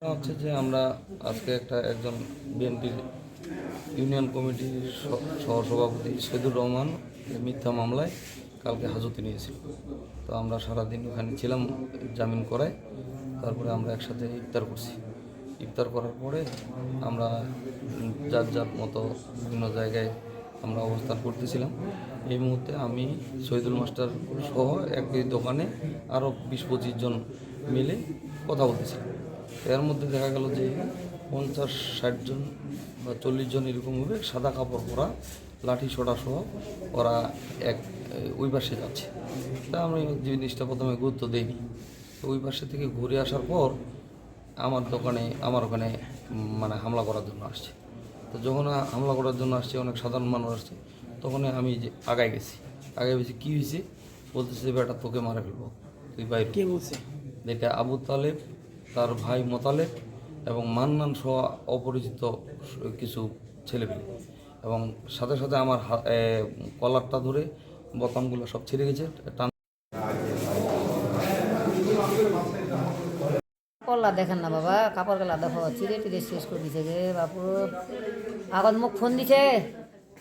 হচ্ছে যে আমরা আজকে একজন বিএনপির ইউনিয়ন কমিটির সহসভাপতি সৈদুর রহমান মিথ্যা মামলায় কালকে হাজতে নিয়েছিল। তো আমরা সারাদিন ওখানে ছিলাম জামিন করায়। তারপরে আমরা একসাথে ইফতার করছি। ইফতার করার পরে আমরা যার যার মতো বিভিন্ন জায়গায় আমরা অবস্থান করতেছিলাম। এই মুহূর্তে আমি শহীদুল মাস্টার সহ একই দোকানে আরও 20-25 জন মিলে কথা বলতেছিলাম। এর মধ্যে দেখা গেল যে 50-60 জন বা 40 জন এরকম হবে, সাদা কাপড় পরা, লাঠি সোটা সহ ওরা ওই পাশে যাচ্ছে। তা আমি জিনিসটা প্রথমে গুরুত্ব দিইনি। তো ওই পাশে থেকে ঘুরে আসার পর আমার ওখানে মানে হামলা করার জন্য আসছে। তো যখন হামলা করার জন্য আসছে, অনেক সাধারণ মানুষ আসছে, তখন আমি যে আগায় গেছি। কী হয়েছে বলতেছে, বেটা তোকে মারা ফেলবো, তুই বাইরে। কে বলছে? এটা আবু তালেব, তার ভাই মোতালেব এবং মান্নান সহ অপরিচিত কিছু ছেলেপেলে, এবং সাথে সাথে আমার কলারটা ধরে বোতামগুলো সব ছিঁড়ে গেছে। কল্লা দেখেন না বাবা, কাপড় গেলা দেখো চিড়ে টিড়ে শেষ করে দিছে গে বাপু। আগত মুখ ফোন দিছে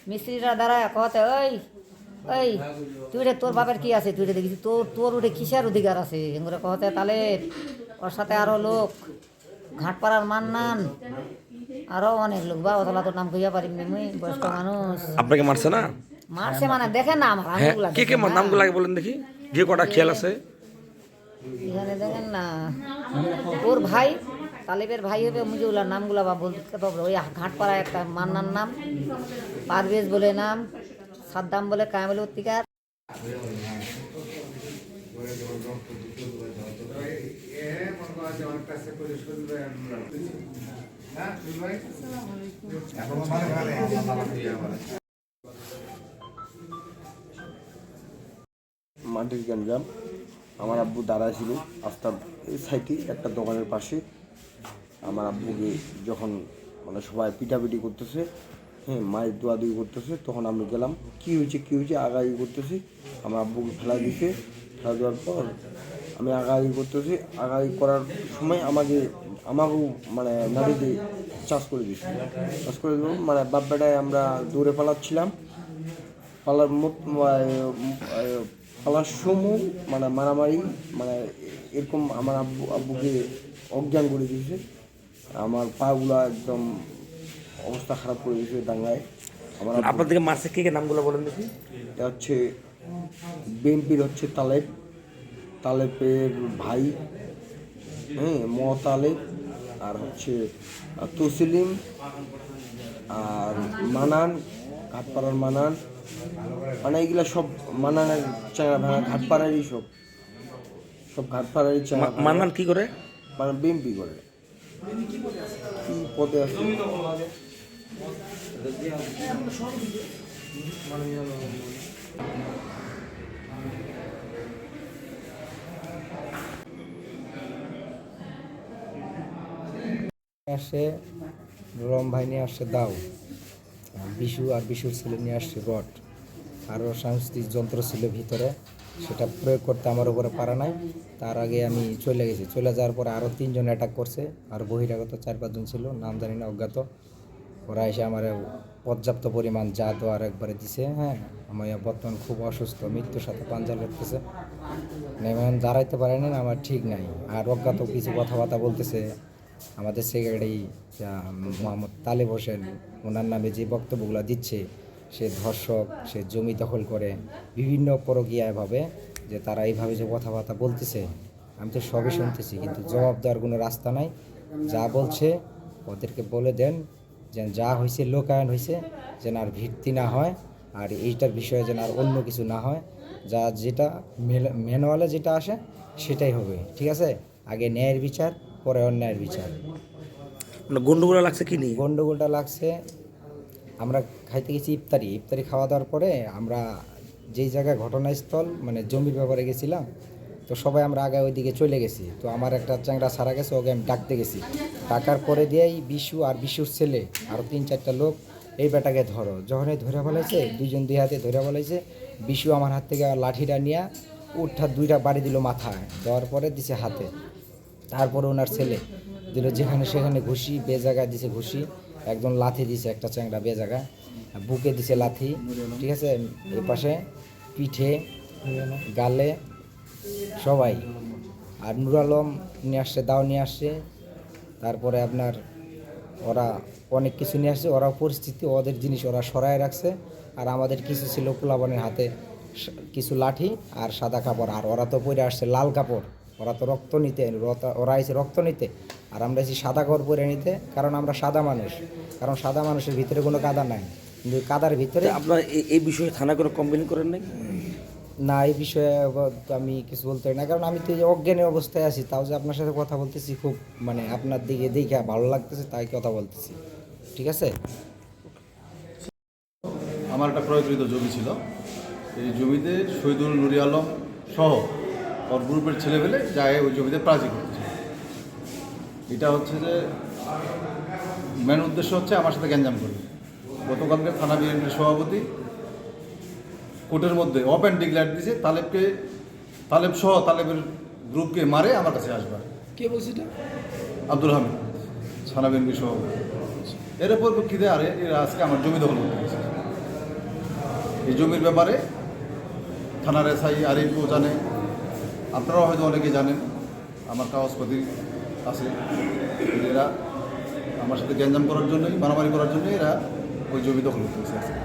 মিস্ত্রিরা দাঁড়ায় কতে, ওই ওই তুই রে, তোর বাপের কি আছে, তুই রে দেখিস, তোর উঠে কিসের অধিকার আছে এগুলো কহতে। তাহলে ওর সাথে আরো লোক, ঘাটপাড়ার মান্নান, আরো অনেক লোক। বা অতলা তোর নাম কইয়া পারিনি মুই, বয়স্ক মানুষ। আপনাকে মারছে না? মারছে মানে দেখেন না আমার হ্যাঁ, আঙুলগুলা কে কে নামগুলো আগে বলেন দেখি, যে কটা খেয়াল আছে। এখানে দেখেন না, ওর ভাই তালেবের ভাই হবে, মুজিবুল্লাহ নামগুলা বা বলতে পারবো। ওই ঘাটপাড়ায় একটা মান্নার নাম, পারভেজ বলে নাম, সাদ্দাম বলে, কায়ামুল উত্তিকার। মাটির গ্যাঞ্জাম। আমার আব্বু দাঁড়ায় ছিল রাস্তার এই সাইডে একটা দোকানের পাশে। আমার আব্বুকে যখন মানে সবাই পিটাপিটি করতেছে, হ্যাঁ, মায়ের দোয়াদুয়ি করতেছে, তখন আমি গেলাম। কী হয়েছে আগাই করতেছি। আমার আব্বুকে ফেলা দেওয়ার পর আমি আগাই করতেছি। আগাই করার সময় আমাকেও মানে নাড়িতে চাষ করে দিল। মানে বাপ বেটায় আমরা দৌড়ে পালাচ্ছিলাম। পালার সময় মানে মারামারি, মানে এরকম আমার আব্বুকে অজ্ঞান করে দিয়েছে। আমার পাগুলা একদম অবস্থা খারাপ করে দিয়েছে দাঙ্গায়। আপনাদেরকে মারছে কে কে, নামগুলো বলেন দেখি। এটা হচ্ছে বিএনপির হচ্ছে তালেবের ভাই, হ্যাঁ, মোতালেব, আর হচ্ছে তসলিম, আর মানান, ঘাটপাড়ার মানান। মানে এইগুলা সব মানানের চাঙা ভাঙা, ঘাটপাড়ারই সব ঘাটপাড়ারই চাঙা। মান্নান কি করে? মানে বিএমপি করে, কি পদে আছে। আসে রম ভাই নিয়ে আসছে দাও, বিশু আর বিশুর ছেলে নিয়ে আসছে রড, আরও সাংস্কৃতিক যন্ত্র ছিল ভিতরে, সেটা প্রয়োগ করতে আমার উপরে পারা নাই। তার আগে আমি চলে গেছি। চলে যাওয়ার পরে আরও 3 জন অ্যাটাক করছে, আর বহিরাগত 4-5 জন ছিল, নাম জানি না, অজ্ঞাত। ওরা এসে আমার পর্যাপ্ত পরিমাণ যা দেওয়ার একবারে দিছে। হ্যাঁ, আমি বর্তমান খুব অসুস্থ, মৃত্যুর সাথে পাঞ্জা লড়তেছে, এমন দাঁড়াইতে পারেনি, আমার ঠিক নাই। আর অজ্ঞাত কিছু কথাবার্তা বলতেছে। আমাদের সেক্রেটারি মোহাম্মদ তালেব হোসেন, ওনার নামে যে বক্তব্যগুলো দিচ্ছে, সে ধর্ষক, সে জমি দখল করে, বিভিন্ন পরকীয়াভাবে যে তারা এইভাবে যে কথাবার্তা বলতেছে, আমি তো সবই শুনতেছি, কিন্তু জবাব দেওয়ার কোনো রাস্তা নাই। যা বলছে ওদেরকে বলে দেন যেন যা হয়েছে লোকায়ন হয়েছে, যেন আর ভিত্তি না হয়, আর এইটার বিষয়ে যেন আর অন্য কিছু না হয়। যেটা ম্যানুয়ালে যেটা আসে সেটাই হবে, ঠিক আছে? আগে ন্যায়ের বিচার, পরে অন্যায়ের বিচার। গন্ডগোল লাগছে কি নিয়ে? গন্ডগোলটা লাগছে, আমরা খাইতে গেছি ইফতারি খাওয়া দাওয়ার পরে আমরা যেই জায়গায় ঘটনাস্থল মানে জমির ব্যাপারে গেছিলাম, তো সবাই আমরা আগে ওইদিকে চলে গেছি। তো আমার একটা চ্যাংড়া সারা গেছে, ওকে আমি ডাকতে গেছি। ডাকার পরে দিয়েই বিশু আর বিশুর ছেলে আরও 3-4টা লোক এই বেটাকে ধরো, যখনই ধরে ফেলাইছে, 2 জন 2 হাতে ধরে ফেলাইছে। বিশু আমার হাত থেকে লাঠিটা নিয়ে উঠা 2টা বাড়ি দিল মাথায়, দেওয়ার পরে দিছে হাতে। তারপরে ওনার ছেলে দিল যেখানে সেখানে ঘুষি, জায়গায় দিছে ঘুষি, একজন লাথি দিছে, একটা চ্যাংড়া জায়গা, বুকে দিছে লাথি, ঠিক আছে, এই পাশে পিঠে, গালে, সবাই। আর নুর আলম নিয়ে আসছে, দাও নিয়ে আসছে, তারপরে আপনার ওরা অনেক কিছু নিয়ে আসছে, ওরা পরিস্থিতি ওদের জিনিস ওরা সরায় রাখছে। আর আমাদের কিছু ছিল পোলাপানের হাতে কিছু লাঠি আর সাদা কাপড়, আর ওরা তো পরে আসছে লাল কাপড়, ওরা তো রক্ত নিতে, ওরা এসে রক্ত নিতে, আর আমরা এসে সাদা কাপড় পরে নিতে, কারণ আমরা সাদা মানুষ, কারণ সাদা মানুষের ভিতরে কোনো কাদা নাই, কিন্তু কাদার ভিতরে আপনার এই বিষয়ে থানায় কোনো কমপ্লেন করেন নাই? না, এই বিষয়ে আমি কিছু বলতে পারি না, কারণ আমি তো এই যে অজ্ঞানী অবস্থায় আছি, তাও যে আপনার সাথে কথা বলতেছি, খুব মানে আপনার দিকে দেখে ভালো লাগতেছে তাই কথা বলতেছি, ঠিক আছে। আমার একটা ক্রয়কৃত জমি ছিল, এই জমিতে শহীদুল নুরি আলম সহ ওর গ্রুপের ছেলেপেলে যায় ওই জমিতে প্রাচী করতেছে। এটা হচ্ছে যে মেন উদ্দেশ্য হচ্ছে আমার সাথে গ্যাঞ্জাম করবে। গতকালকে থানা বিএনপির সভাপতি কোর্টের মধ্যে ওপেন ডিক্লেয়ার দিয়েছে তালেব সহ তালেবের গ্রুপকে মারে আমার কাছে আসবার। কে বলছে এটা? আব্দুল হামিদ, থানা বিএনপির সভাপতি। এর পরিপ্রেক্ষিতে এরা আজকে আমার জমি দখল করতে গেছে। এই জমির ব্যাপারে থানার এসআই আরিফও জানে, আপনারাও হয়তো অনেকে জানেন, আমার কাগজপাতি আছে। এরা আমার সাথে গ্যাঞ্জাম করার জন্যই, মারামারি করার জন্যই এরা ওই জমি দখল করতে গেছে আজকে।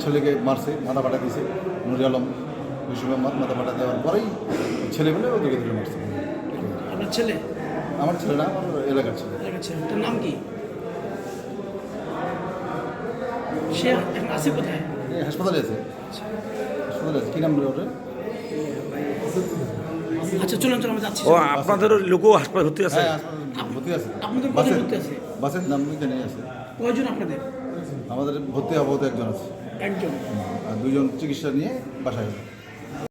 ছেলেকে মারছে, মাথা ফাটা দিয়েছে নুরি আলম, ওই সময় মাথা ফাটা দেওয়ার পরেই ছেলেমেলে ওদেরকে ধরে মারছে। আপনার ছেলে? আমার ছেলে না, আমার এলাকার ছেলে। তার নাম কি? সে এখন আছে কোথায়? এই হাসপাতালে আছে, হাসপাতালে আছে। কী নাম রে ওটা? আচ্ছা চলুন আমরা যাচ্ছি। ও আপনাদের লোকও হাসপাতালে ভর্তি আছে? হ্যাঁ, হাসপাতালে ভর্তি আছে। আপনাদের কজন ভর্তি আছে? বাসের নাম জানি আছে। কয়জন আপনাদের? আমাদের ভর্তি আপাতত একজন আছে, একজন। আর দুজন চিকিৎসা নিয়ে বাসায় যাবে।